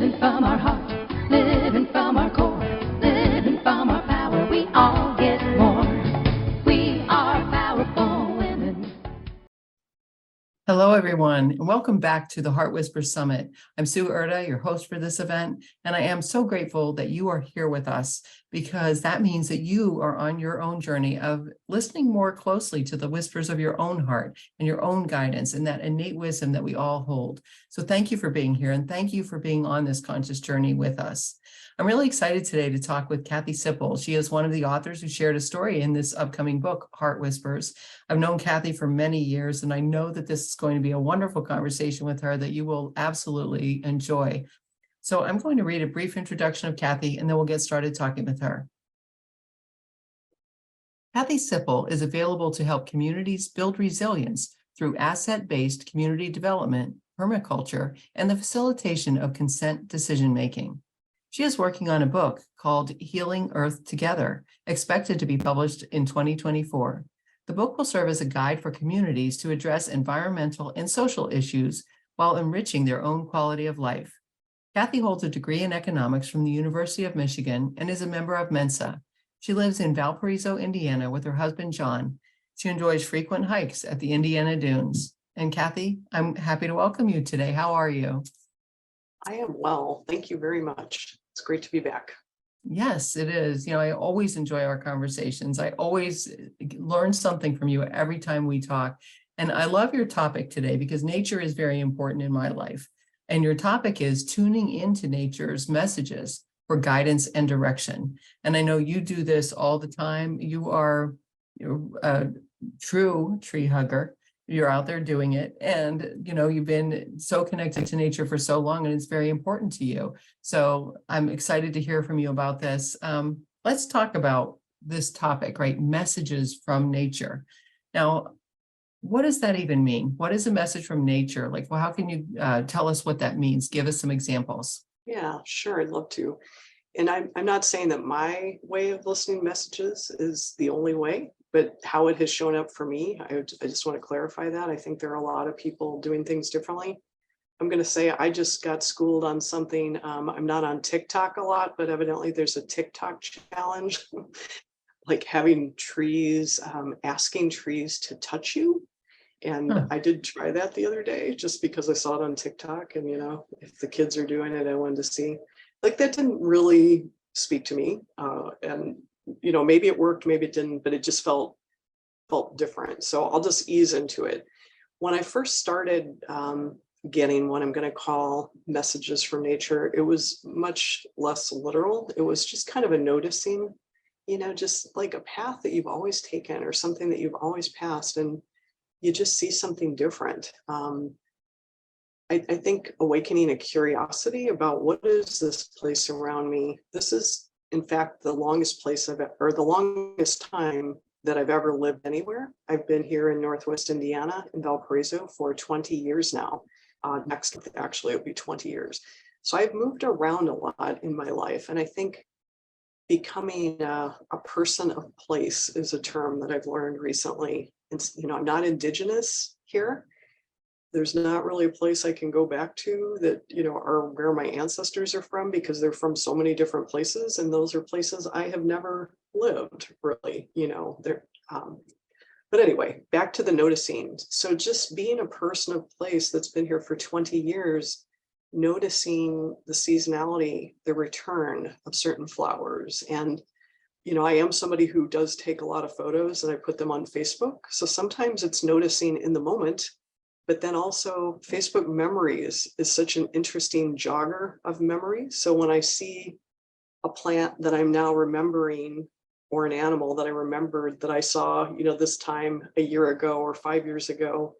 living from our heart, living from our core, living from our power. We all get more. We are powerful women. Hello, everyone, and welcome back to the Heart Whisper Summit. I'm Sue Erda, your host for this event, and I am so grateful that you are here with us because that means that you are on your own journey of listening more closely to the whispers of your own heart and your own guidance and that innate wisdom that we all hold. So thank you for being here, and thank you for being on this conscious journey with us. I'm really excited today to talk with Kathy Sipple. She is one of the authors who shared a story in this upcoming book, Heart Whispers. I've known Kathy for many years, and I know that this is going to be a wonderful conversation with her that you will absolutely enjoy. So I'm going to read a brief introduction of Kathy, and then we'll get started talking with her. Kathy Sipple is available to help communities build resilience through asset-based community development, permaculture, and the facilitation of consent decision-making. She is working on a book called Healing Earth Together, expected to be published in 2024. The book will serve as a guide for communities to address environmental and social issues while enriching their own quality of life. Kathy holds a degree in economics from the University of Michigan and is a member of Mensa. She lives in Valparaiso, Indiana with her husband, John. She enjoys frequent hikes at the Indiana Dunes. And Kathy, I'm happy to welcome you today. How are you? I am well. Thank you very much. It's great to be back. Yes, it is. You know, I always enjoy our conversations. I always learn something from you every time we talk. And I love your topic today because nature is very important in my life. And your topic is tuning into nature's messages for guidance and direction. And I know you do this all the time. You're a true tree hugger. You're out there doing it. And, you know, you've been so connected to nature for so long, and it's very important to you. So I'm excited to hear from you about this. Let's talk about this topic, right? Messages from nature. Now, what does that even mean? What is a message from nature? Like, well, how can you tell us what that means? Give us some examples. Yeah, sure. I'd love to. And I'm not saying that my way of listening to messages is the only way, but how it has shown up for me, I just want to clarify that. I think there are a lot of people doing things differently. I'm going to say I just got schooled on something. I'm not on TikTok a lot, but evidently there's a TikTok challenge, like having trees, asking trees to touch you. And I did try that the other day just because I saw it on TikTok. And, you know, if the kids are doing it, I wanted to see. Like, that didn't really speak to me. And, you know, maybe it worked, maybe it didn't, but it just felt different. So I'll just ease into it. When I first started getting what I'm going to call messages from nature, it was much less literal. It was just kind of a noticing, you know, just like a path that you've always taken or something that you've always passed. And you just see something different. I think awakening a curiosity about what is this place around me. This is, in fact, the longest the longest time that I've ever lived anywhere. I've been here in Northwest Indiana in Valparaiso for 20 years now. Next, actually, it'll be 20 years. So I've moved around a lot in my life. And I think becoming a person of place is a term that I've learned recently. It's, you know, I'm not indigenous here. There's not really a place I can go back to that, you know, are where my ancestors are from, because they're from so many different places. And those are places I have never lived, really, you know, but anyway, back to the noticing. So just being a person of place that's been here for 20 years, noticing the seasonality, the return of certain flowers. And, you know, I am somebody who does take a lot of photos and I put them on Facebook. So sometimes it's noticing in the moment, but then also Facebook memories is such an interesting jogger of memory. So when I see a plant that I'm now remembering, or an animal that I remembered that I saw, you know, this time a year ago or 5 years ago,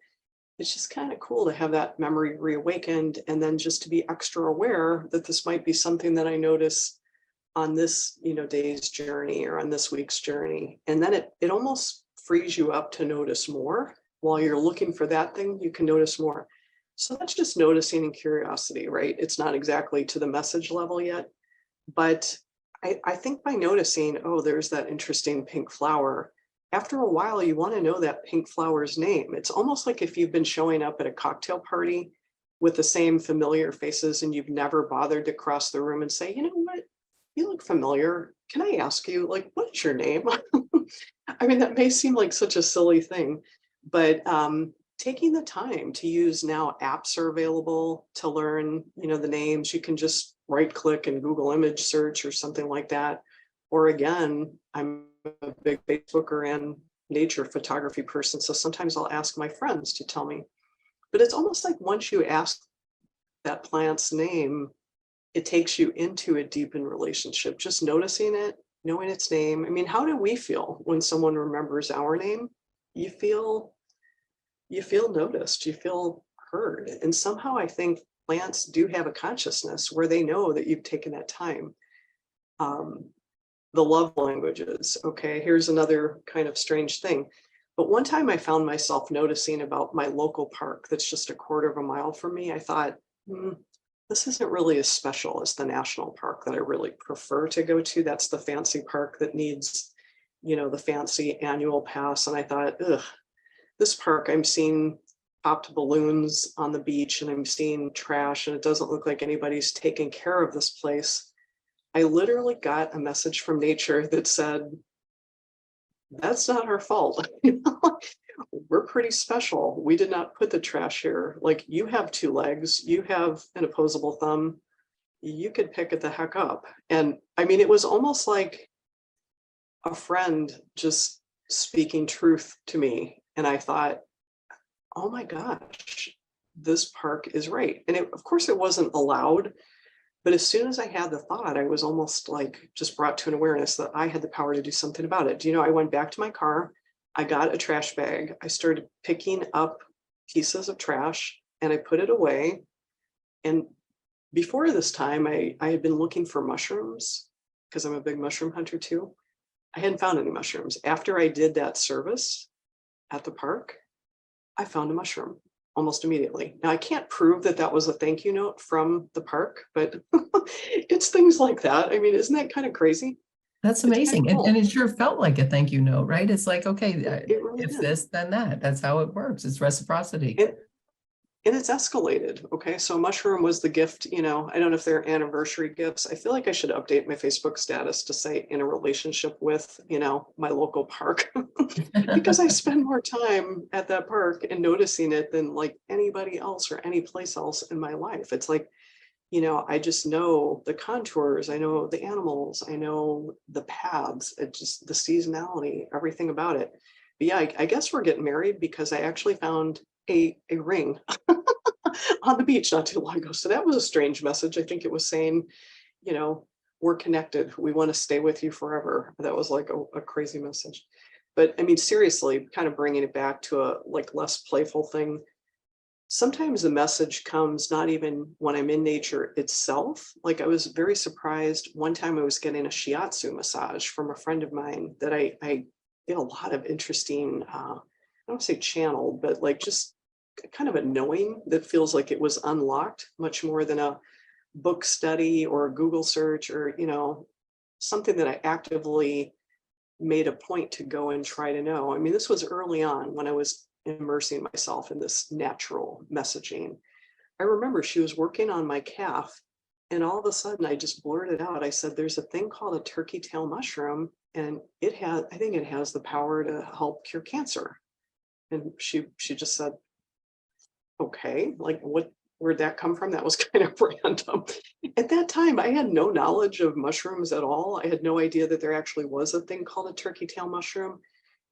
it's just kind of cool to have that memory reawakened, and then just to be extra aware that this might be something that I notice on this, you know, day's journey or on this week's journey. And then it almost frees you up to notice more. While you're looking for that thing, you can notice more. So that's just noticing and curiosity, right? It's not exactly to the message level yet, but I think by noticing, oh, there's that interesting pink flower, after a while, you want to know that pink flower's name. It's almost like if you've been showing up at a cocktail party with the same familiar faces, and you've never bothered to cross the room and say, you know what, you look familiar. Can I ask you, like, what is your name? I mean, that may seem like such a silly thing, but taking the time to use, now apps are available to learn, the names. You can just right click and Google image search or something like that. Or again, I'm a big Facebooker and nature photography person, so sometimes I'll ask my friends to tell me. But it's almost like once you ask that plant's name, it takes you into a deepened relationship, just noticing it, knowing its name. I mean, how do we feel when someone remembers our name? You feel noticed, you feel heard. And somehow I think plants do have a consciousness where they know that you've taken that time. The love languages. Okay, here's another kind of strange thing. But one time I found myself noticing about my local park that's just a quarter of a mile from me. I thought, this isn't really as special as the national park that I really prefer to go to. That's the fancy park that needs, the fancy annual pass. And I thought, this park, I'm seeing popped balloons on the beach and I'm seeing trash, and it doesn't look like anybody's taking care of this place. I literally got a message from nature that said, that's not our fault. We're pretty special. We did not put the trash here. Like, you have two legs, you have an opposable thumb, you could pick it the heck up. And I mean, it was almost like a friend just speaking truth to me. And I thought, oh my gosh, this park is right. And of course it wasn't allowed, but as soon as I had the thought, I was almost like just brought to an awareness that I had the power to do something about it. I went back to my car, I got a trash bag, I started picking up pieces of trash and I put it away. And before this time, I had been looking for mushrooms because I'm a big mushroom hunter too. I hadn't found any mushrooms. After I did that service at the park, I found a mushroom almost immediately. Now, I can't prove that that was a thank you note from the park, but it's things like that. I mean, isn't that kind of crazy? That's It's amazing. kinda cool. And it sure felt like a thank you note, right? It's like, okay, It really if did. this, then that. That's how it works. It's reciprocity. And it's escalated. Okay. So mushroom was the gift, I don't know if they're anniversary gifts. I feel like I should update my Facebook status to say in a relationship with, my local park, because I spend more time at that park and noticing it than like anybody else or any place else in my life. It's like, I just know the contours, I know the animals, I know the paths, it just the seasonality, everything about it. But yeah, I guess we're getting married because I actually found a ring on the beach not too long ago. So that was a strange message. I think it was saying, we're connected. We want to stay with you forever. That was like a crazy message. But I mean, seriously, kind of bringing it back to a like less playful thing. Sometimes the message comes not even when I'm in nature itself. Like, I was very surprised. One time I was getting a shiatsu massage from a friend of mine that I get a lot of interesting, I don't say channeled, but like just kind of a knowing that feels like it was unlocked much more than a book study or a Google search or, something that I actively made a point to go and try to know. I mean, this was early on when I was immersing myself in this natural messaging. I remember she was working on my calf, and all of a sudden I just blurted out. I said, there's a thing called a turkey tail mushroom, and I think it has the power to help cure cancer. And she just said, okay, like where'd that come from? That was kind of random. At that time, I had no knowledge of mushrooms at all. I had no idea that there actually was a thing called a turkey tail mushroom.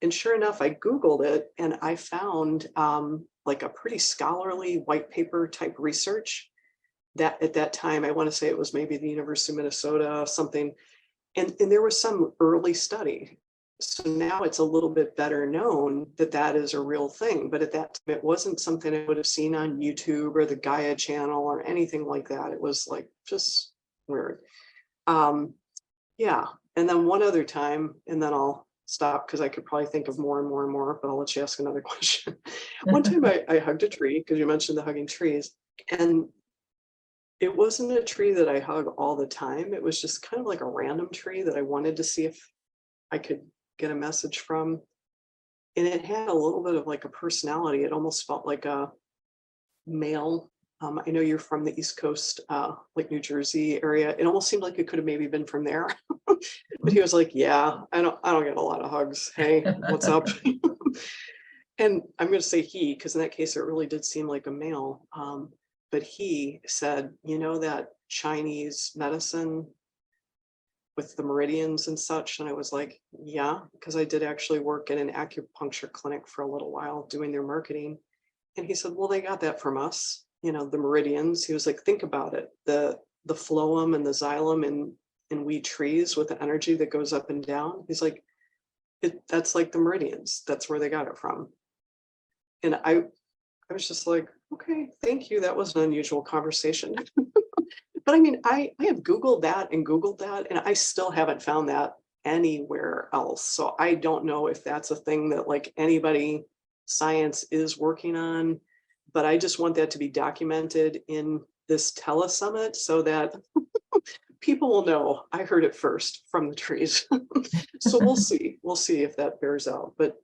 And sure enough, I Googled it and I found like a pretty scholarly white paper type research that at that time, I want to say it was maybe the University of Minnesota, something. And there was some early study. So now it's a little bit better known that that is a real thing. But at that time, it wasn't something I would have seen on YouTube or the Gaia channel or anything like that. It was like just weird. Yeah. And then one other time, and then I'll stop because I could probably think of more and more and more, but I'll let you ask another question. One time I hugged a tree because you mentioned the hugging trees. And it wasn't a tree that I hug all the time. It was just kind of like a random tree that I wanted to see if I could get a message from. And it had a little bit of like a personality. It almost felt like a male I know you're from the East Coast, like New Jersey area. It almost seemed like it could have maybe been from there. But he was like, yeah, I don't get a lot of hugs. Hey, what's up? And I'm going to say he, because in that case, it really did seem like a male. But he said, you know, that Chinese medicine with the meridians and such. And I was like, yeah, because I did actually work in an acupuncture clinic for a little while doing their marketing. And he said, well, they got that from us, you know, the meridians. He was like, think about it. The phloem and the xylem in wheat trees with the energy that goes up and down. He's like, that's like the meridians. That's where they got it from. And I was just like, okay, thank you. That was an unusual conversation. But I mean, I have Googled that, and I still haven't found that anywhere else. So I don't know if that's a thing that like anybody, science is working on, but I just want that to be documented in this telesummit so that people will know I heard it first from the trees. So we'll see if that bears out. But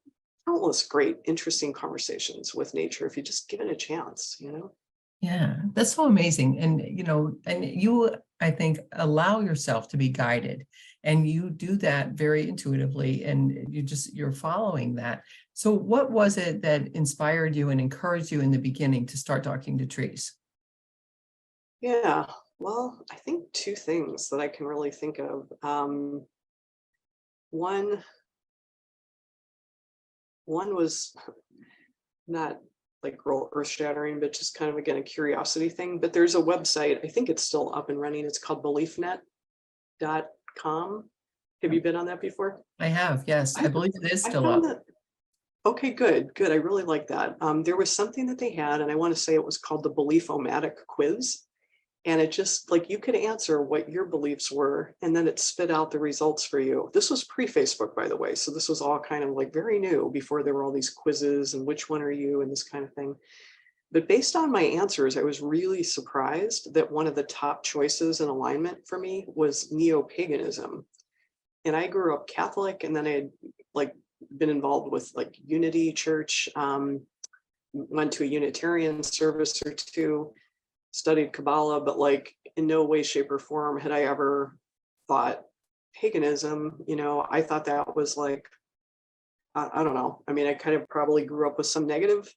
countless great, interesting conversations with nature if you just give it a chance, you know? Yeah, that's so amazing. And, you know, and you, I think, allow yourself to be guided, and you do that very intuitively, and you're following that. So what was it that inspired you and encouraged you in the beginning to start talking to trees? Yeah, well, I think two things that I can really think of. One was not like real earth shattering, but just kind of, again, a curiosity thing. But there's a website, I think it's still up and running. It's called beliefnet.com. Have you been on that before? I have, yes. I believe it is I still up. found that, okay, good. I really like that. There was something that they had, and I want to say it was called the Belief-O-Matic quiz. And it just like you could answer what your beliefs were, and then it spit out the results for you. This was pre-Facebook, by the way. So this was all kind of like very new before there were all these quizzes and which one are you and this kind of thing. But based on my answers, I was really surprised that one of the top choices in alignment for me was neo-paganism. And I grew up Catholic, and then I had like been involved with like Unity Church, went to a Unitarian service or two, studied Kabbalah, but like in no way, shape, or form had I ever thought paganism. You know, I thought that was like, I don't know. I mean, I kind of probably grew up with some negative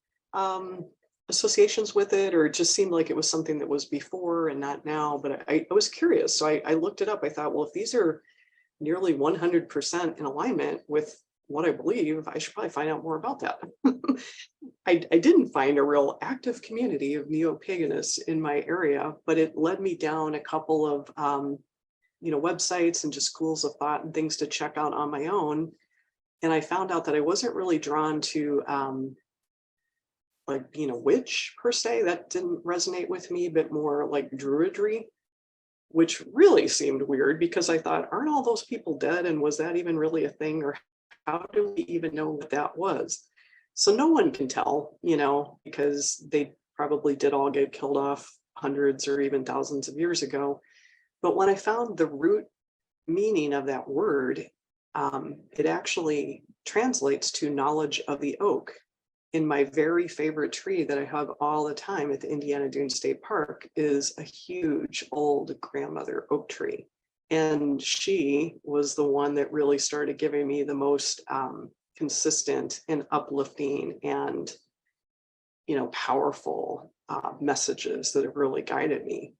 associations with it, or it just seemed like it was something that was before and not now. But I was curious. So I looked it up. I thought, well, if these are nearly 100% in alignment with what I believe, I should probably find out more about that. I didn't find a real active community of neo-paganists in my area, but it led me down a couple of websites and just schools of thought and things to check out on my own. And I found out that I wasn't really drawn to like being a witch per se. That didn't resonate with me, but more like druidry, which really seemed weird because I thought, aren't all those people dead? And was that even really a thing? Or how do we even know what that was? So no one can tell, you know, because they probably did all get killed off hundreds or even thousands of years ago. But when I found the root meaning of that word, it actually translates to knowledge of the oak. In my very favorite tree that I hug all the time at the Indiana Dunes State Park is a huge old grandmother oak tree. And she was the one that really started giving me the most consistent and uplifting and, you know, powerful messages that have really guided me.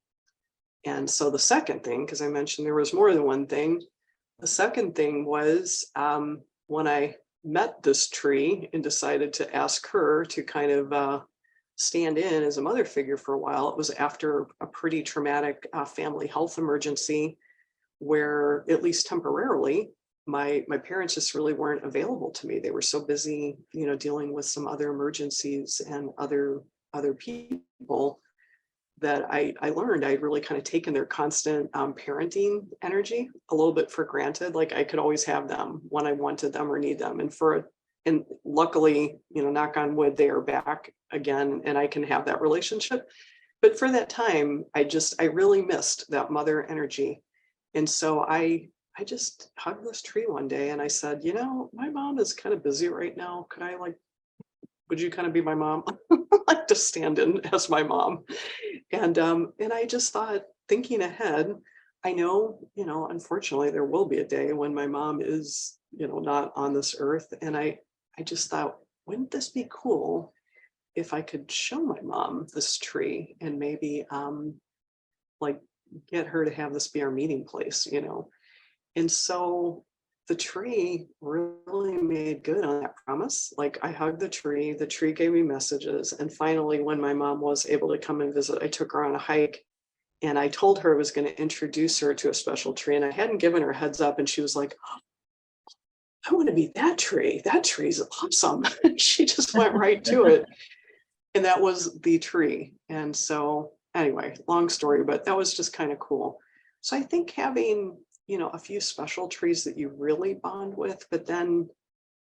And so the second thing, because I mentioned there was more than one thing, the second thing was when I met this tree and decided to ask her to kind of stand in as a mother figure for a while. It was after a pretty traumatic family health emergency where, at least temporarily, my parents just really weren't available to me. They were so busy, you know, dealing with some other emergencies and other people that I learned I'd really kind of taken their constant parenting energy a little bit for granted. Like I could always have them when I wanted them or need them. And luckily, you know, knock on wood, they are back again and I can have that relationship. But for that time, I really missed that mother energy. And so I just hugged this tree one day and I said, you know, my mom is kind of busy right now. Could I like would you kind of be my mom? I like to stand in as my mom. And I just thought, thinking ahead, I know, unfortunately there will be a day when my mom is, not on this earth. And I just thought, wouldn't this be cool if I could show my mom this tree and maybe like get her to have this be our meeting place. And so the tree really made good on that promise. Like I hugged the tree gave me messages. And finally, when my mom was able to come and visit, I took her on a hike and I told her I was going to introduce her to a special tree. And I hadn't given her a heads up. And she was like, "Oh, I want to be that tree. That tree's awesome." She just went right to it. And that was the tree. And so anyway, long story, but that was just kind of cool. So I think having, a few special trees that you really bond with, but then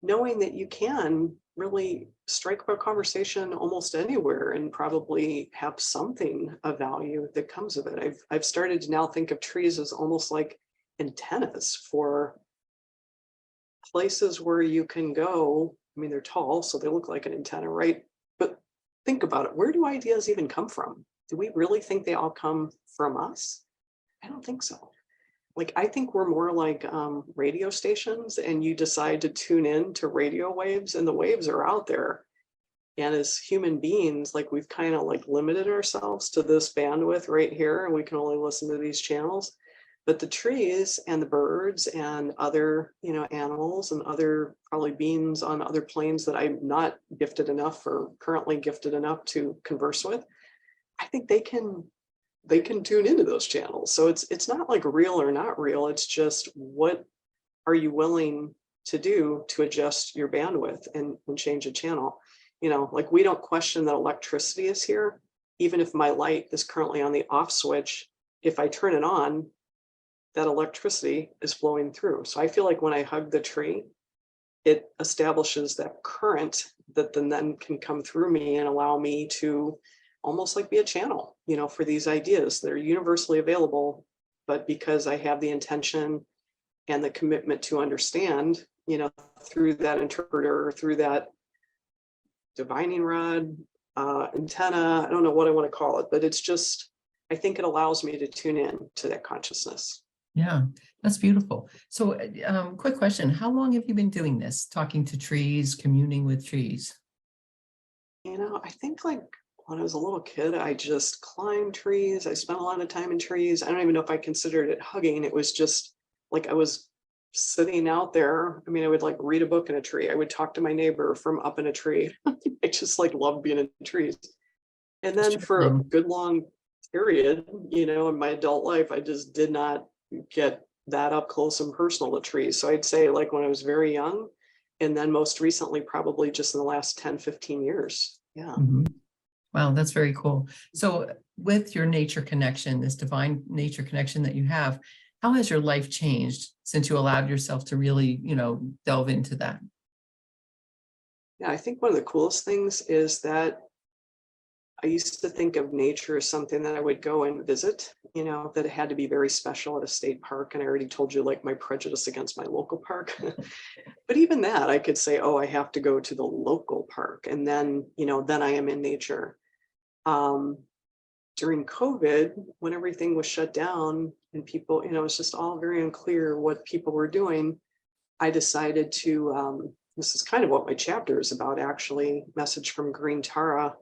knowing that you can really strike up a conversation almost anywhere and probably have something of value that comes of it. I've started to now think of trees as almost like antennas for places where you can go. I mean, they're tall, so they look like an antenna, right? But think about it. Where do ideas even come from? Do we really think they all come from us? I don't think so. Like, I think we're more like radio stations, and you decide to tune in to radio waves, and the waves are out there. And as human beings, like we've kind of like limited ourselves to this bandwidth right here, and we can only listen to these channels. But the trees and the birds and other, animals and other probably beings on other planes that I'm not gifted enough or currently gifted enough to converse with, I think they can tune into those channels. So it's not like real or not real. It's just, what are you willing to do to adjust your bandwidth and change a channel? Like we don't question that electricity is here. Even if my light is currently on the off switch, if I turn it on, that electricity is flowing through. So I feel like when I hug the tree, it establishes that current that then can come through me and allow me to almost like be a channel, for these ideas that are universally available. But because I have the intention and the commitment to understand, through that interpreter, through that divining rod, antenna, I don't know what I want to call it, but it's just, I think it allows me to tune in to that consciousness. Yeah, that's beautiful. So, quick question. How long have you been doing this, talking to trees, communing with trees? I think like when I was a little kid, I just climbed trees. I spent a lot of time in trees. I don't even know if I considered it hugging. It was just like I was sitting out there. I mean, I would like read a book in a tree. I would talk to my neighbor from up in a tree. I just like love being in trees. And then for a good long period, in my adult life, I just did not get that up close and personal to trees. So I'd say like when I was very young, and then most recently, probably just in the last 10, 15 years. Yeah. Mm-hmm. Wow, that's very cool. So with your nature connection, this divine nature connection that you have, how has your life changed since you allowed yourself to really, delve into that? Yeah, I think one of the coolest things is that I used to think of nature as something that I would go and visit, that it had to be very special at a state park. And I already told you like my prejudice against my local park. But even that, I could say, oh, I have to go to the local park. And then, then I am in nature. During COVID, when everything was shut down and people, it's just all very unclear what people were doing, I decided to, this is kind of what my chapter is about, actually, message from Green Tara.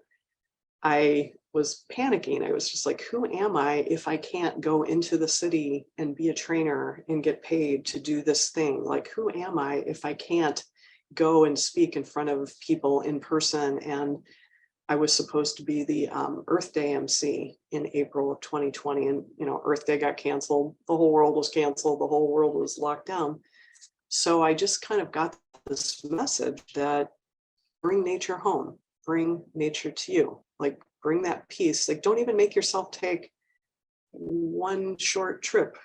I was panicking. I was just like, who am I if I can't go into the city and be a trainer and get paid to do this thing? Like, who am I if I can't go and speak in front of people in person? And I was supposed to be the Earth Day MC in April of 2020. And, Earth Day got canceled. The whole world was canceled. The whole world was locked down. So I just kind of got this message that bring nature home, bring nature to you. Like, bring that peace. Like, don't even make yourself take one short trip,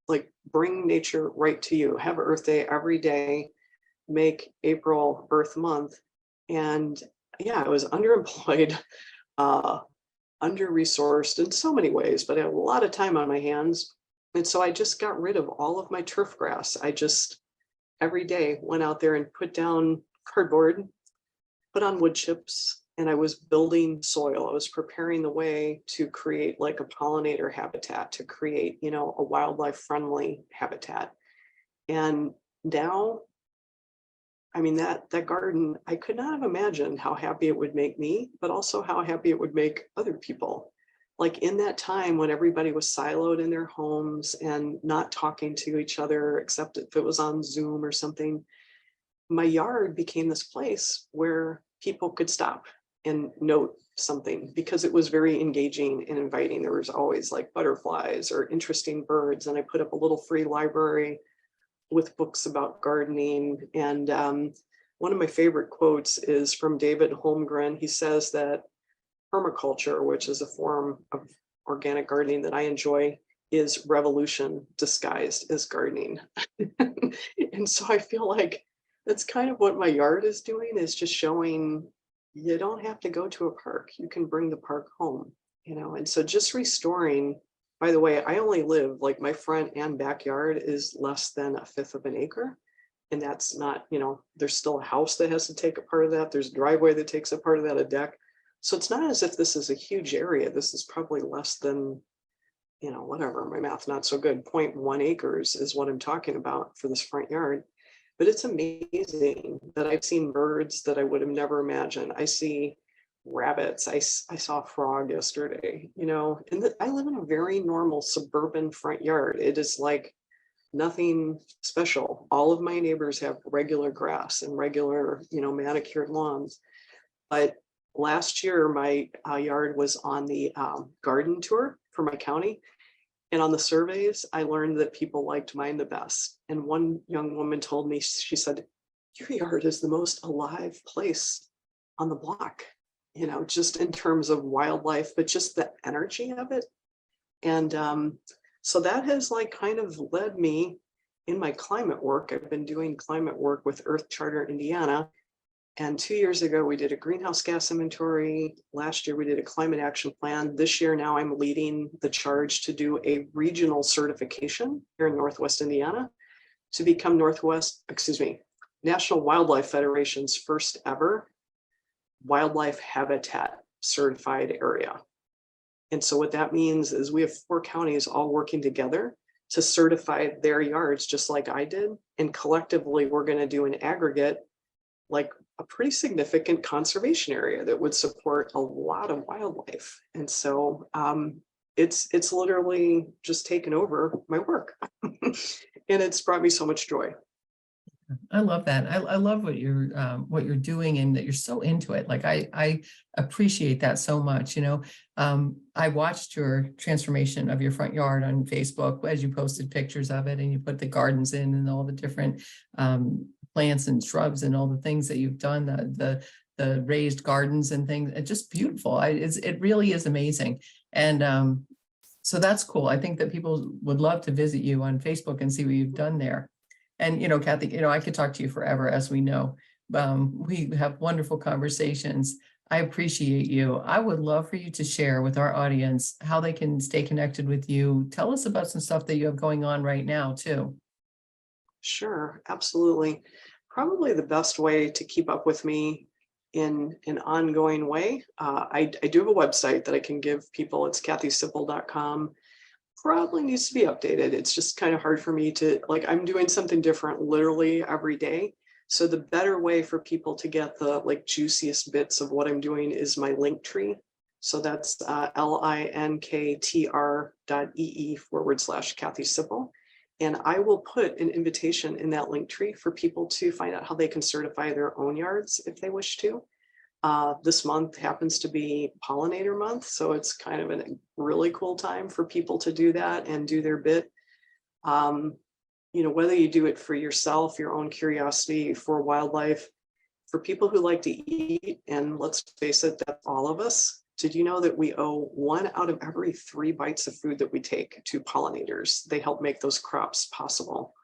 like bring nature right to you. Have Earth Day every day, make April Earth Month. And yeah, I was underemployed, under-resourced in so many ways, but I had a lot of time on my hands. And so I just got rid of all of my turf grass. I just every day went out there and put down cardboard, put on wood chips and I was building soil. I was preparing the way to create like a pollinator habitat, to create, you know, a wildlife friendly habitat. And now, I mean, that garden, I could not have imagined how happy it would make me, but also how happy it would make other people. Like in that time when everybody was siloed in their homes and not talking to each other, except if it was on Zoom or something, my yard became this place where people could stop and note something because it was very engaging and inviting. There was always like butterflies or interesting birds. And I put up a little free library with books about gardening. And one of my favorite quotes is from David Holmgren. He says that permaculture, which is a form of organic gardening that I enjoy, is revolution disguised as gardening. And so I feel like that's kind of what my yard is doing, is just showing you don't have to go to a park. You can bring the park home, you know. And so just restoring, by the way, I only live, like my front and backyard is less than 1/5 of an acre. And that's not, you know, there's still a house that has to take a part of that. There's a driveway that takes a part of that, a deck. So it's not as if this is a huge area. This is probably less than, you know, whatever, my math not so good, 0.1 acres is what I'm talking about for this front yard. But it's amazing that I've seen birds that I would have never imagined. I see rabbits. I saw a frog yesterday, you know, and I live in a very normal suburban front yard. It is like nothing special. All of my neighbors have regular grass and regular, you know, manicured lawns. But last year, my yard was on the garden tour for my county. And on the surveys, I learned that people liked mine the best. And one young woman told me, she said, your yard is the most alive place on the block, you know, just in terms of wildlife, but just the energy of it. And so that has like kind of led me in my climate work. I've been doing climate work with Earth Charter Indiana. And 2 years ago, we did a greenhouse gas inventory. Last year, we did a climate action plan. This year, now I'm leading the charge to do a regional certification here in Northwest Indiana to become National Wildlife Federation's first ever wildlife habitat certified area. And so what that means is we have 4 counties all working together to certify their yards, just like I did. And collectively, we're going to do an aggregate, like a pretty significant conservation area that would support a lot of wildlife. And so it's literally just taken over my work. And it's brought me so much joy. I love that. I love what you're doing and that you're so into it. Like I appreciate that so much. You know, I watched your transformation of your front yard on Facebook as you posted pictures of it and you put the gardens in and all the different plants and shrubs and all the things that you've done, the raised gardens and things. It's just beautiful. It really is amazing. And so that's cool. I think that people would love to visit you on Facebook and see what you've done there. And, you know, Kathy, you know, I could talk to you forever, as we know. We have wonderful conversations. I appreciate you. I would love for you to share with our audience how they can stay connected with you. Tell us about some stuff that you have going on right now, too. Sure, absolutely. Probably the best way to keep up with me in an ongoing way. I do have a website that I can give people. It's kathysipple.com. Probably needs to be updated. It's just kind of hard for me to, like, I'm doing something different literally every day. So the better way for people to get the like juiciest bits of what I'm doing is my link tree. So that's linktr.ee/Kathy Sipple. And I will put an invitation in that link tree for people to find out how they can certify their own yards if they wish to. This month happens to be pollinator month, so it's kind of a really cool time for people to do that and do their bit. You know, whether you do it for yourself, your own curiosity, for wildlife, for people who like to eat, and let's face it, that's all of us. Did you know that we owe 1 out of every 3 bites of food that we take to pollinators? They help make those crops possible.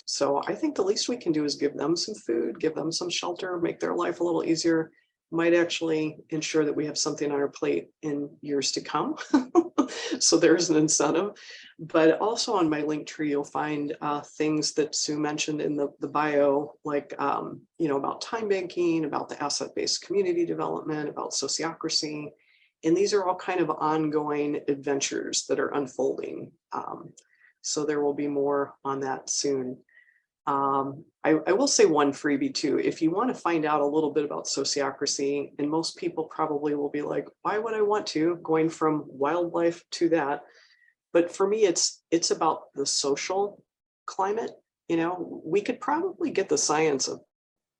So I think the least we can do is give them some food, give them some shelter, make their life a little easier. Might actually ensure that we have something on our plate in years to come. So there's an incentive. But also on my link tree, you'll find things that Sue mentioned in the bio, like, about time banking, about the asset-based community development, about sociocracy. And these are all kind of ongoing adventures that are unfolding. So there will be more on that soon. I will say one freebie too. If you want to find out a little bit about sociocracy, and most people probably will be like, why would I want to, going from wildlife to that? But for me, it's about the social climate. We could probably get the science of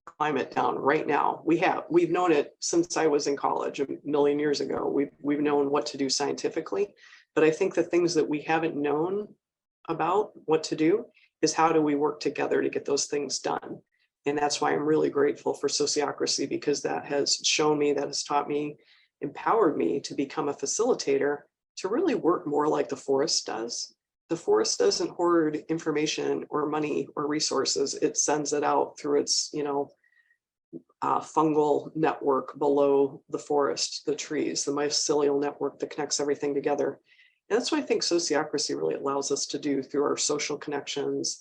climate down right now. We've known it since I was in college a million years ago. We've known what to do scientifically, but I think the things that we haven't known about what to do is how do we work together to get those things done. And that's why I'm really grateful for sociocracy, because that has shown me, that has taught me, empowered me to become a facilitator, to really work more like the forest does. The forest doesn't hoard information or money or resources. It sends it out through its, fungal network below the forest, the trees, the mycelial network that connects everything together. And that's what I think sociocracy really allows us to do through our social connections,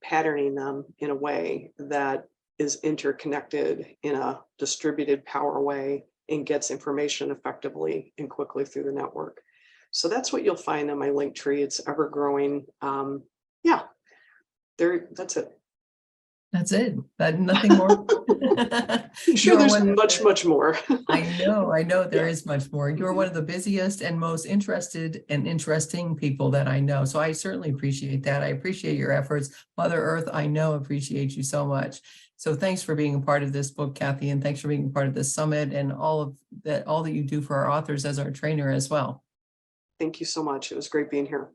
patterning them in a way that is interconnected in a distributed power way and gets information effectively and quickly through the network. So that's what you'll find on my link tree. It's ever growing. That's it. That's it. Nothing more. I'm sure there's much more. I know there Yeah. is much more. You're one of the busiest and most interested and interesting people that I know. So I certainly appreciate that. I appreciate your efforts. Mother Earth, I know, appreciates you so much. So thanks for being a part of this book, Kathy, and thanks for being a part of this summit and all that you do for our authors as our trainer as well. Thank you so much. It was great being here.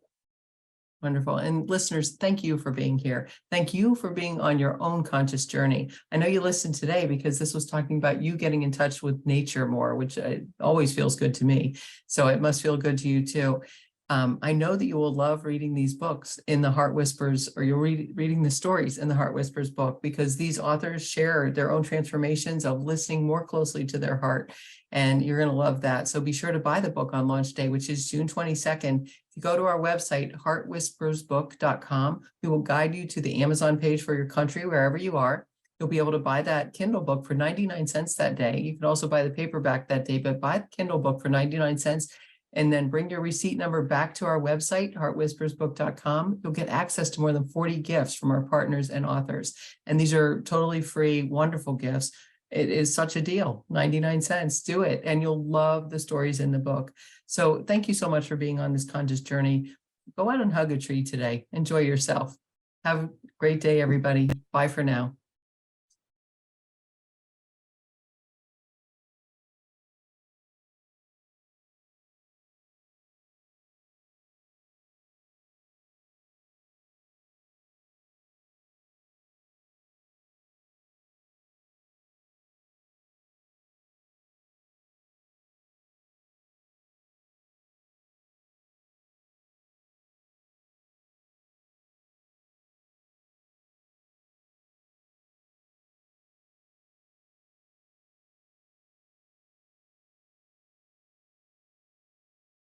Wonderful. And listeners, thank you for being here. Thank you for being on your own conscious journey. I know you listened today because this was talking about you getting in touch with nature more, which always feels good to me. So it must feel good to you too. I know that you will love reading these books in the Heart Whispers, or you're reading the stories in the Heart Whispers book, because these authors share their own transformations of listening more closely to their heart. And you're going to love that. So be sure to buy the book on launch day, which is June 22nd. If you go to our website, heartwhispersbook.com, we will guide you to the Amazon page for your country, wherever you are. You'll be able to buy that Kindle book for 99 cents that day. You can also buy the paperback that day, but buy the Kindle book for 99 cents. And then bring your receipt number back to our website, heartwhispersbook.com. You'll get access to more than 40 gifts from our partners and authors. And these are totally free, wonderful gifts. It is such a deal, 99 cents, do it. And you'll love the stories in the book. So thank you so much for being on this conscious journey. Go out and hug a tree today. Enjoy yourself. Have a great day, everybody. Bye for now.